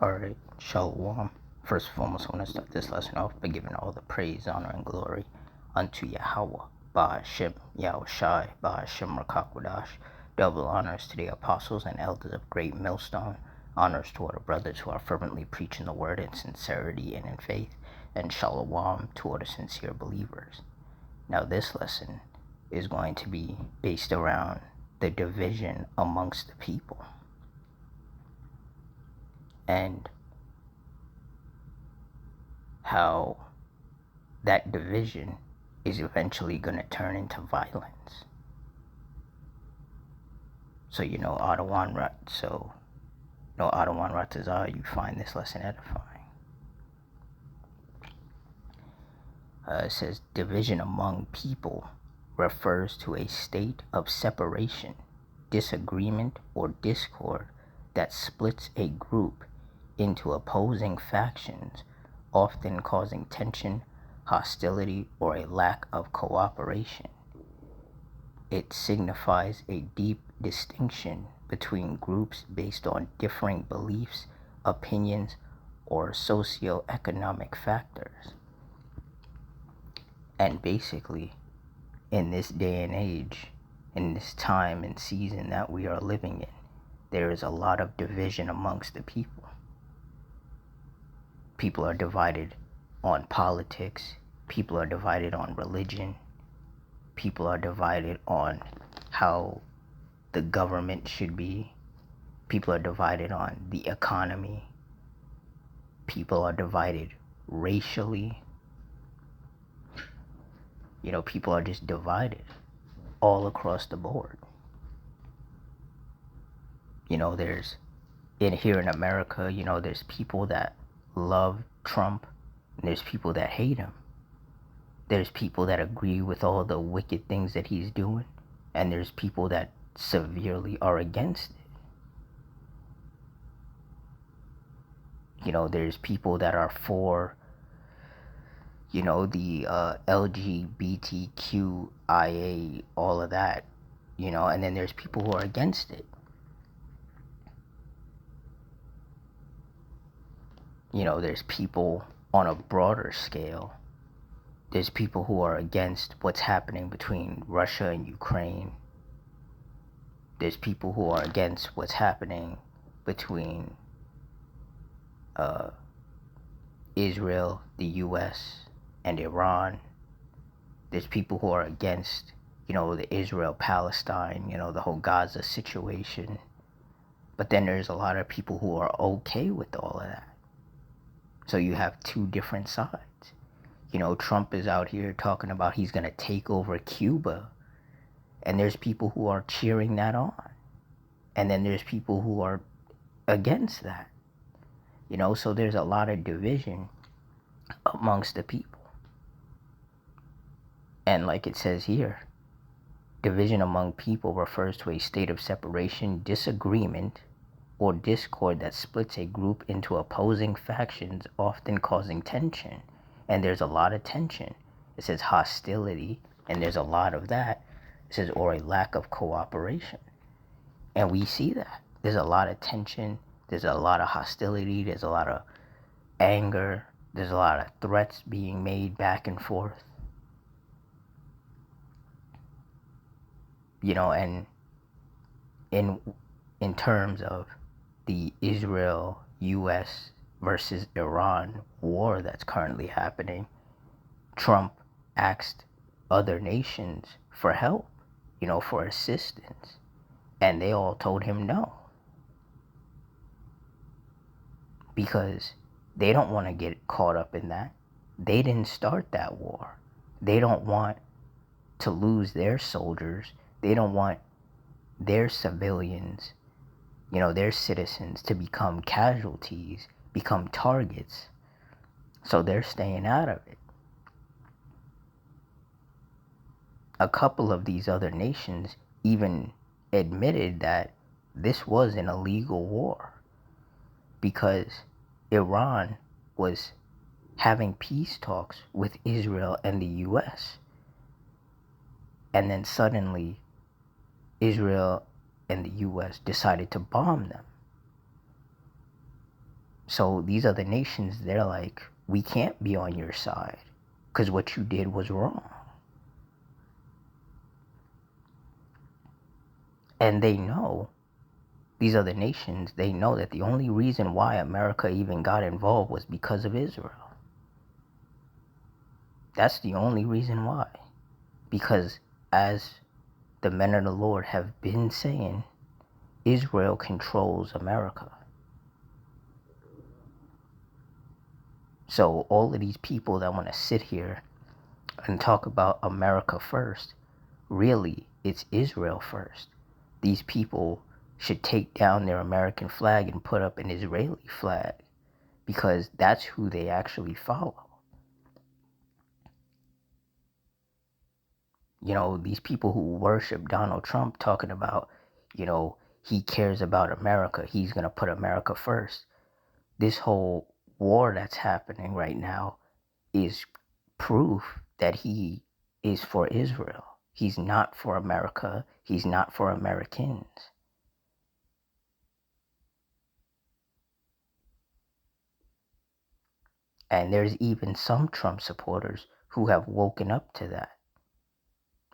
Alright, Shalom. First and foremost, I want to start this lesson off by giving all the praise, honor, and glory unto Yahweh, Ba'ashem, Yahushai, Ba'ashem, Rakakwadash. Double honors to the apostles and elders of Great Millstone. Honors to our brothers who are fervently preaching the word in sincerity and in faith. And Shalom to all the sincere believers. Now, this lesson is going to be based around the division amongst the people. And how that division is eventually going to turn into violence. So Adawan Ratazah, you find this lesson edifying. It says, division among people refers to a state of separation, disagreement, or discord that splits a group into opposing factions, often causing tension, hostility, or a lack of cooperation. It signifies a deep distinction between groups based on differing beliefs, opinions, or socioeconomic factors. And basically, in this day and age, in this time and season that we are living in, there is a lot of division amongst the people. People are divided on politics. People are divided on religion. People are divided on how the government should be. People are divided on the economy. People are divided racially. People are just divided all across the board. There's here in America, there's people that love Trump, and there's people that hate him. There's people that agree with all the wicked things that he's doing, and there's people that severely are against it. There's people that are for, the LGBTQIA, all of that, and then there's people who are against it. There's people on a broader scale. There's people who are against what's happening between Russia and Ukraine. There's people who are against what's happening between Israel, the U.S., and Iran. There's people who are against, the Israel-Palestine, the whole Gaza situation. But then there's a lot of people who are okay with all of that. So you have two different sides. Trump is out here talking about he's going to take over Cuba. And there's people who are cheering that on. And then there's people who are against that. So there's a lot of division amongst the people. And like it says here, division among people refers to a state of separation, disagreement, or discord that splits a group into opposing factions, often causing tension. And there's a lot of tension. It says hostility, and there's a lot of that. It says, or a lack of cooperation. And we see that. There's a lot of tension. There's a lot of hostility. There's a lot of anger. There's a lot of threats being made back and forth. And in terms of the Israel-U.S. versus Iran war that's currently happening, Trump asked other nations for help, for assistance. And they all told him no. Because they don't want to get caught up in that. They didn't start that war. They don't want to lose their soldiers. They don't want their civilians, their citizens to become casualties, become targets. So they're staying out of it. A couple of these other nations even admitted that this was an illegal war because Iran was having peace talks with Israel and the U.S. And then suddenly Israel and the U.S. decided to bomb them. So these other nations, they're like, we can't be on your side because what you did was wrong. And they know, these other nations, they know that the only reason why America even got involved was because of Israel. That's the only reason why. Because as the men of the Lord have been saying, Israel controls America. So all of these people that want to sit here and talk about America first, really, it's Israel first. These people should take down their American flag and put up an Israeli flag because that's who they actually follow. You know, these people who worship Donald Trump talking about, you know, he cares about America. He's going to put America first. This whole war that's happening right now is proof that he is for Israel. He's not for America. He's not for Americans. And there's even some Trump supporters who have woken up to that.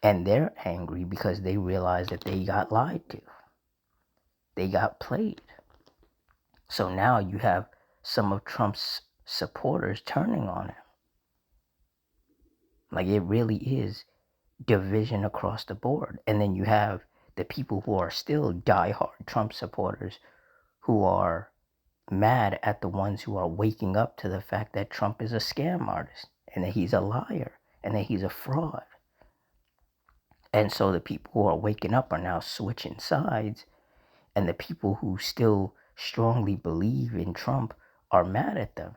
And they're angry because they realize that they got lied to. They got played. So now you have some of Trump's supporters turning on him. Like, it really is division across the board. And then you have the people who are still diehard Trump supporters who are mad at the ones who are waking up to the fact that Trump is a scam artist and that he's a liar and that he's a fraud. And so the people who are waking up are now switching sides, and the people who still strongly believe in Trump are mad at them.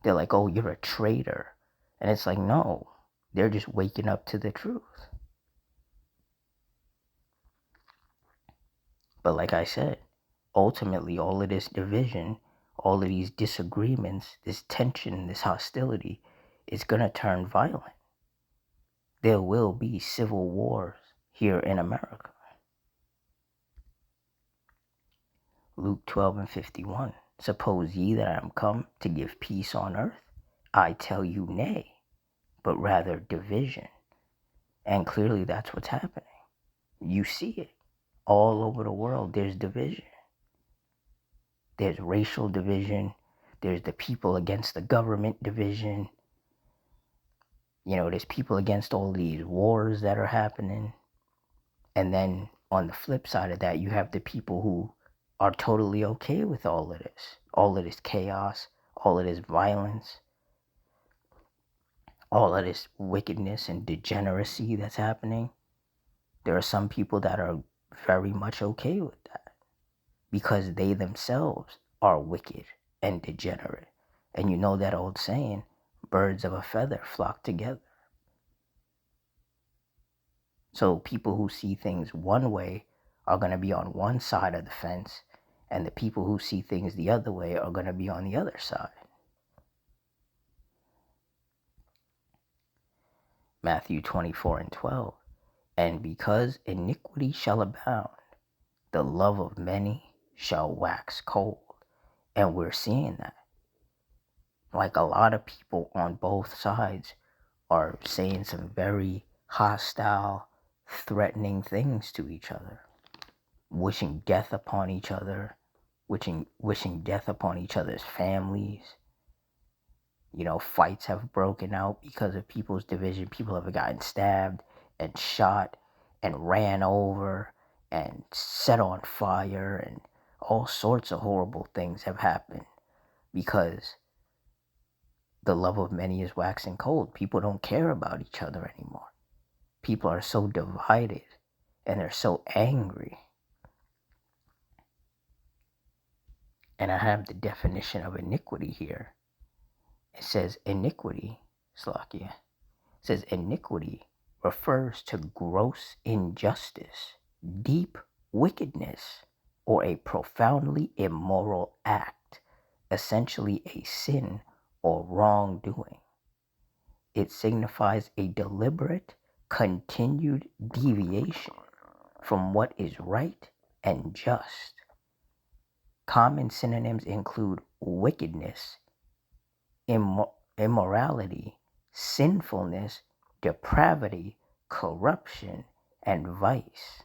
They're like, oh, you're a traitor. And it's like, no, they're just waking up to the truth. But like I said, ultimately, all of this division, all of these disagreements, this tension, this hostility is going to turn violent. There will be civil wars here in America. Luke 12:51. Suppose ye that I am come to give peace on earth? I tell you nay, but rather division. And clearly that's what's happening. You see it. All over the world, there's division. There's racial division. There's the people against the government division. You know, there's people against all these wars that are happening. And then on the flip side of that, you have the people who are totally okay with all of this chaos, all of this violence, all of this wickedness and degeneracy that's happening. There are some people that are very much okay with that because they themselves are wicked and degenerate. And you know that old saying, birds of a feather flock together. So people who see things one way are going to be on one side of the fence, and the people who see things the other way are going to be on the other side. Matthew 24:12. And because iniquity shall abound, the love of many shall wax cold. And we're seeing that. Like, a lot of people on both sides are saying some very hostile, threatening things to each other, wishing death upon each other, wishing death upon each other's families. You know, fights have broken out because of people's division. People have gotten stabbed and shot and ran over and set on fire, and all sorts of horrible things have happened because the love of many is waxing cold. People don't care about each other anymore. People are so divided and they're so angry. And I have the definition of iniquity here. It says iniquity, Slakia. It says iniquity refers to gross injustice, deep wickedness, or a profoundly immoral act, essentially a sin or wrongdoing. It signifies a deliberate, continued deviation from what is right and just. Common synonyms include wickedness, immorality, sinfulness, depravity, corruption, and vice.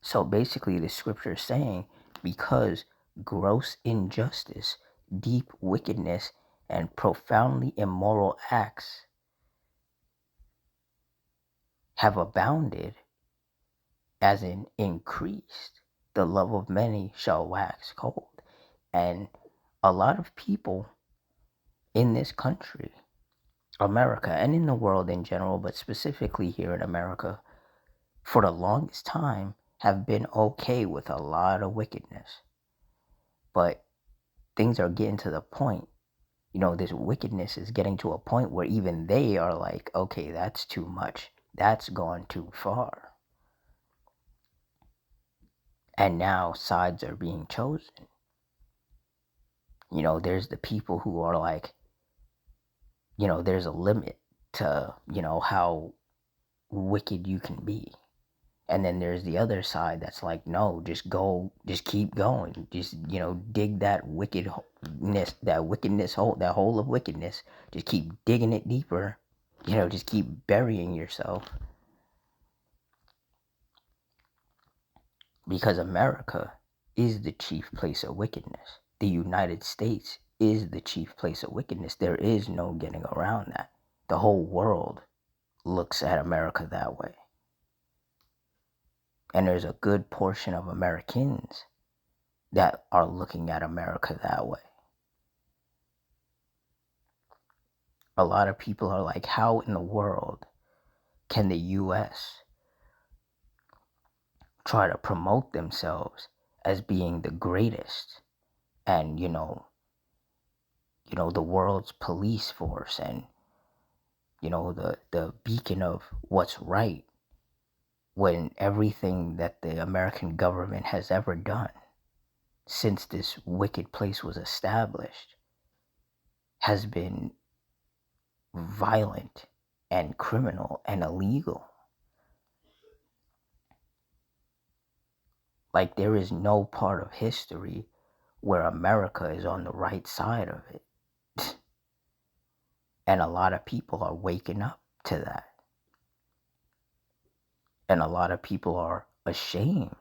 So basically, the scripture is saying because gross injustice, deep wickedness, and profoundly immoral acts have abounded, as in increased, the love of many shall wax cold. And a lot of people in this country, America, and in the world in general, but specifically here in America, for the longest time have been okay with a lot of wickedness. But things are getting to the point, this wickedness is getting to a point where even they are like, okay, that's too much. That's gone too far. And now sides are being chosen. There's the people who are like, there's a limit to, how wicked you can be. And then there's the other side that's like, no, just keep going. Just, dig that wickedness hole, that hole of wickedness. Just keep digging it deeper. Just keep burying yourself. Because America is the chief place of wickedness. The United States is the chief place of wickedness. There is no getting around that. The whole world looks at America that way. And there's a good portion of Americans that are looking at America that way. A lot of people are like, how in the world can the US try to promote themselves as being the greatest and, the world's police force and, the beacon of what's right, when everything that the American government has ever done since this wicked place was established has been violent and criminal and illegal. Like, there is no part of history where America is on the right side of it. And a lot of people are waking up to that. And a lot of people are ashamed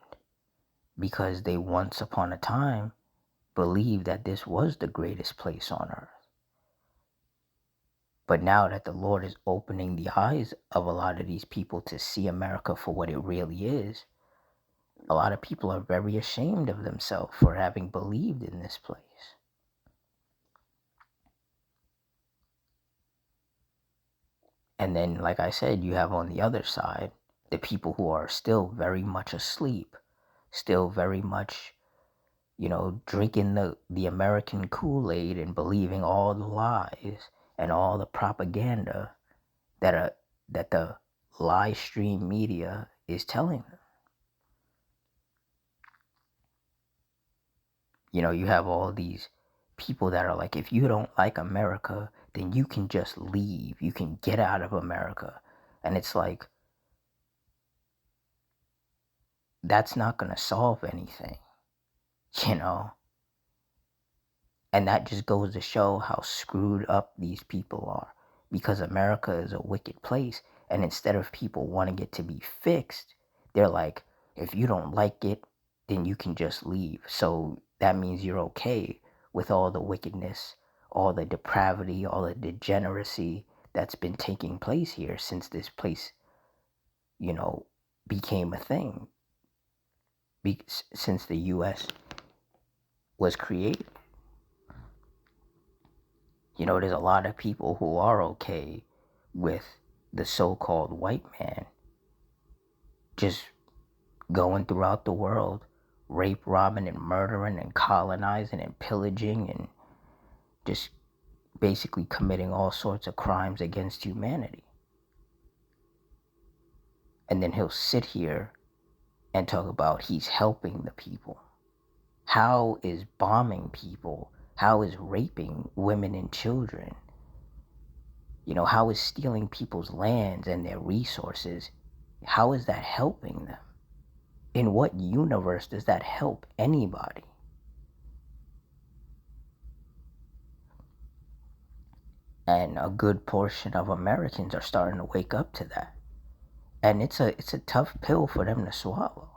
because they once upon a time believed that this was the greatest place on earth. But now that the Lord is opening the eyes of a lot of these people to see America for what it really is, a lot of people are very ashamed of themselves for having believed in this place. And then, like I said, you have on the other side the people who are still very much asleep, still very much, drinking the American Kool-Aid and believing all the lies and all the propaganda that the live stream media is telling them. You have all these people that are like, if you don't like America, then you can just leave. You can get out of America. And it's like, that's not going to solve anything, you know? And that just goes to show how screwed up these people are. Because America is a wicked place. And instead of people wanting it to be fixed, they're like, if you don't like it, then you can just leave. So that means you're okay with all the wickedness, all the depravity, all the degeneracy that's been taking place here since this place, became a thing. Since the U.S. was created. There's a lot of people who are okay with the so-called white man just going throughout the world, rape, robbing, and murdering, and colonizing, and pillaging, and just basically committing all sorts of crimes against humanity. And then he'll sit here and talk about he's helping the people. How is bombing people? How is raping women and children? How is stealing people's lands and their resources? How is that helping them? In what universe does that help anybody? And a good portion of Americans are starting to wake up to that. And it's a tough pill for them to swallow.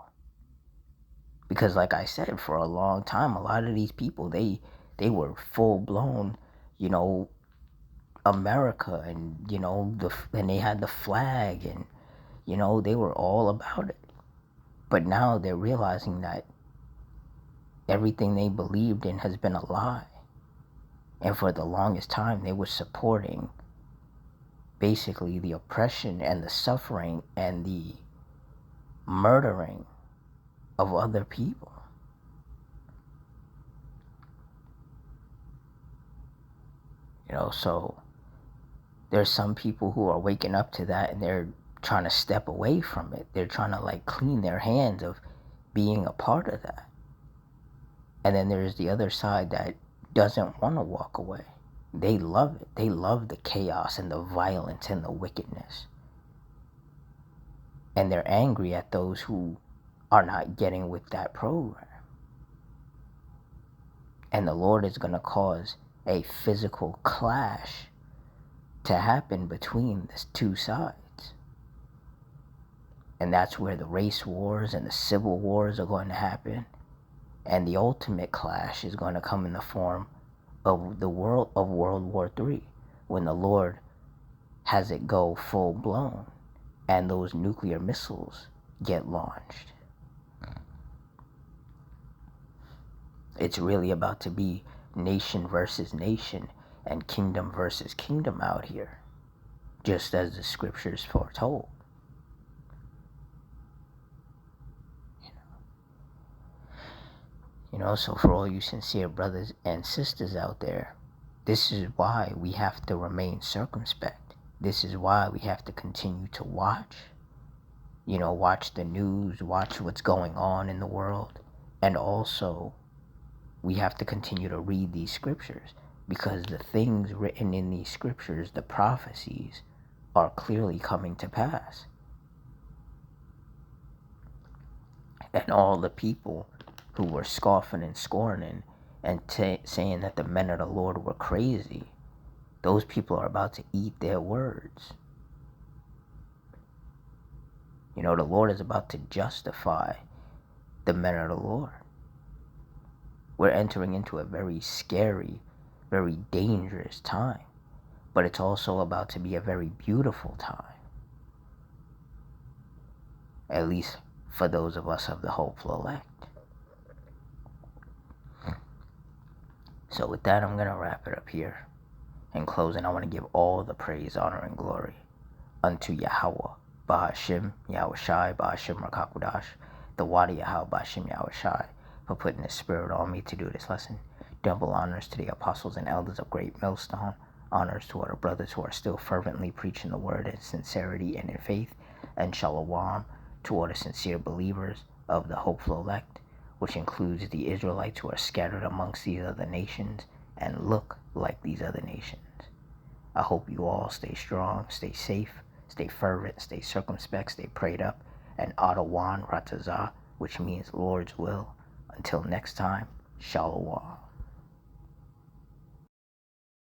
Because like I said, for a long time, a lot of these people, they were full blown, you know, America, and and they had the flag, and they were all about it. But now they're realizing that everything they believed in has been a lie. And for the longest time, they were supporting basically the oppression and the suffering and the murdering of other people. So there's some people who are waking up to that, and they're trying to step away from it. They're trying to like clean their hands of being a part of that. And then there's the other side that doesn't want to walk away. They love it. They love the chaos and the violence and the wickedness. And they're angry at those who are not getting with that program. And the Lord is going to cause a physical clash to happen between the two sides. And that's where the race wars and the civil wars are going to happen. And the ultimate clash is going to come in the form of World War III, when the Lord has it go full blown and those nuclear missiles get launched. It's really about to be nation versus nation and kingdom versus kingdom out here, just as the scriptures foretold. So for all you sincere brothers and sisters out there, this is why we have to remain circumspect. This is why we have to continue to watch. Watch the news, watch what's going on in the world. And also, we have to continue to read these scriptures, because the things written in these scriptures, the prophecies, are clearly coming to pass. And all the people who were scoffing and scorning and saying that the men of the Lord were crazy, those people are about to eat their words. The Lord is about to justify the men of the Lord. We're entering into a very scary, very dangerous time. But it's also about to be a very beautiful time. At least for those of us of the hopeful elect. So with that, I'm going to wrap it up here. In closing, I want to give all the praise, honor, and glory unto Yahweh, Bahashim, Yahushai, Bahashim Rakakudash, the Wadi Yahweh, Bahashim Yahushai, for putting his spirit on me to do this lesson. Double honors to the apostles and elders of Great Millstone. Honors to our brothers who are still fervently preaching the word in sincerity and in faith. And shalom to all the sincere believers of the hopeful elect, which includes the Israelites who are scattered amongst these other nations and look like these other nations. I hope you all stay strong, stay safe, stay fervent, stay circumspect, stay prayed up, and Adawan Ratazah, which means Lord's will. Until next time, shalom.